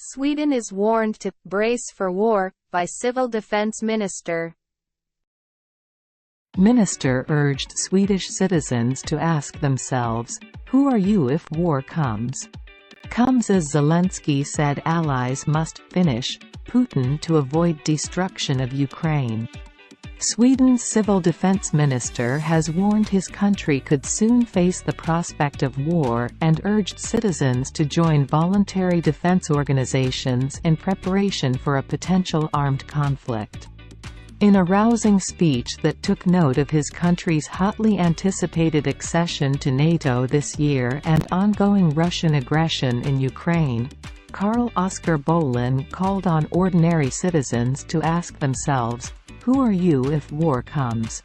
Sweden is warned to brace for war by Civil Defense Minister. Minister urged Swedish citizens to ask themselves, who are you if war comes? Comes as Zelensky said allies must finish Putin to avoid destruction of Ukraine. Sweden's civil defense minister has warned his country could soon face the prospect of war and urged citizens to join voluntary defense organizations in preparation for a potential armed conflict. In a rousing speech that took note of his country's hotly anticipated accession to NATO this year and ongoing Russian aggression in Ukraine, Carl Oskar Bolin called on ordinary citizens to ask themselves, who are you if war comes?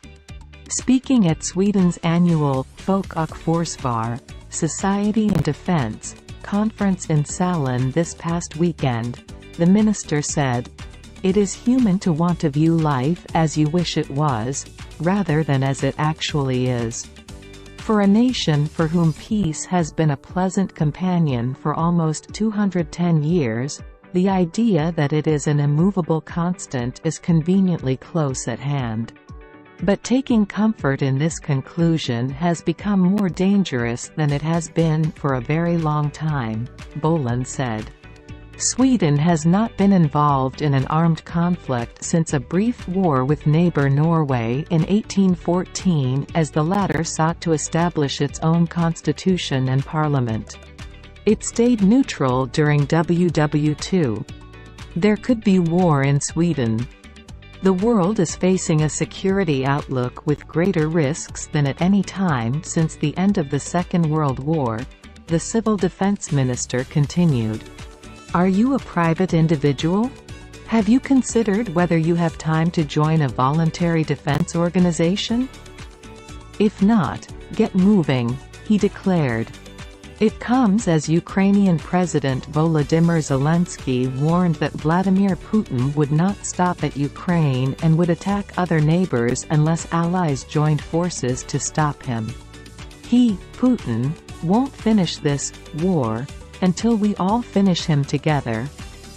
Speaking at Sweden's annual Folk och Försvar, Society and Defense, conference in Sälen this past weekend, the minister said, "It is human to want to view life as you wish it was, rather than as it actually is. For a nation for whom peace has been a pleasant companion for almost 210 years, the idea that it is an immovable constant is conveniently close at hand. But taking comfort in this conclusion has become more dangerous than it has been for a very long time," Bolin said. Sweden has not been involved in an armed conflict since a brief war with neighbor Norway in 1814 as the latter sought to establish its own constitution and parliament. It stayed neutral during WW2. There could be war in Sweden. The world is facing a security outlook with greater risks than at any time since the end of the Second World War, the civil defense minister continued. Are you a private individual? Have you considered whether you have time to join a voluntary defense organization? If not, get moving, he declared. It comes as Ukrainian President Volodymyr Zelensky warned that Vladimir Putin would not stop at Ukraine and would attack other neighbors unless allies joined forces to stop him. He, Putin, won't finish this war until we all finish him together,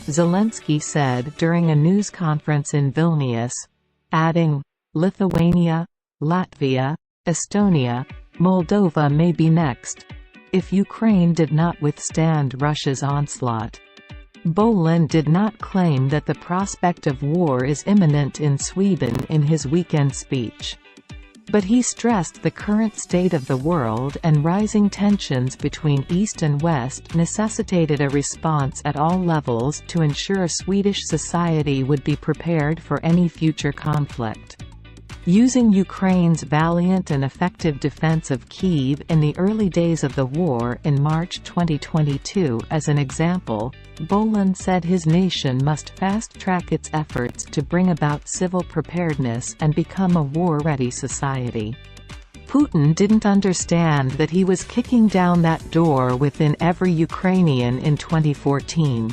Zelensky said during a news conference in Vilnius, adding, Lithuania, Latvia, Estonia, Moldova may be next, if Ukraine did not withstand Russia's onslaught. Bolin did not claim that the prospect of war is imminent in Sweden in his weekend speech. But he stressed the current state of the world and rising tensions between East and West necessitated a response at all levels to ensure Swedish society would be prepared for any future conflict. Using Ukraine's valiant and effective defense of Kyiv in the early days of the war in March 2022 as an example, Bolin said his nation must fast-track its efforts to bring about civil preparedness and become a war-ready society. Putin didn't understand that he was kicking down that door within every Ukrainian in 2014.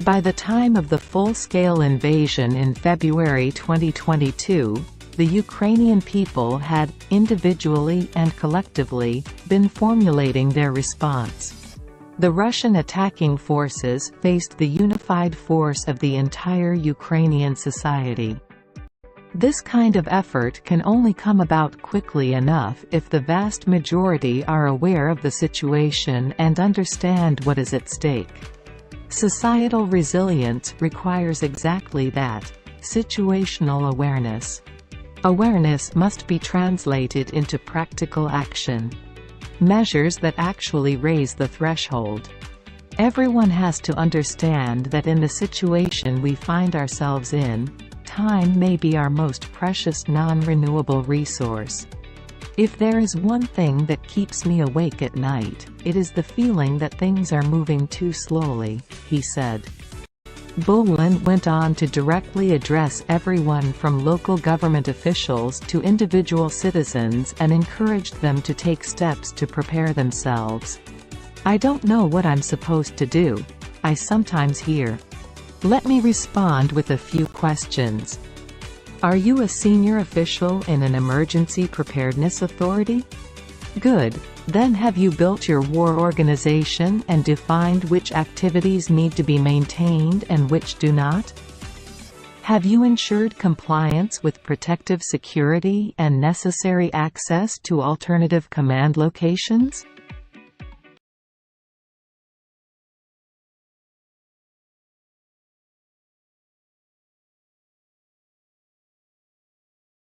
By the time of the full-scale invasion in February 2022, the Ukrainian people had, individually and collectively, been formulating their response. The Russian attacking forces faced the unified force of the entire Ukrainian society. This kind of effort can only come about quickly enough if the vast majority are aware of the situation and understand what is at stake. Societal resilience requires exactly that: situational awareness. Awareness must be translated into practical action. Measures that actually raise the threshold. Everyone has to understand that in the situation we find ourselves in, time may be our most precious non-renewable resource. If there is one thing that keeps me awake at night, it is the feeling that things are moving too slowly, he said. Bolin went on to directly address everyone from local government officials to individual citizens and encouraged them to take steps to prepare themselves. I don't know what I'm supposed to do, I sometimes hear. Let me respond with a few questions. Are you a senior official in an emergency preparedness authority? Good. Then have you built your war organization and defined which activities need to be maintained and which do not? Have you ensured compliance with protective security and necessary access to alternative command locations?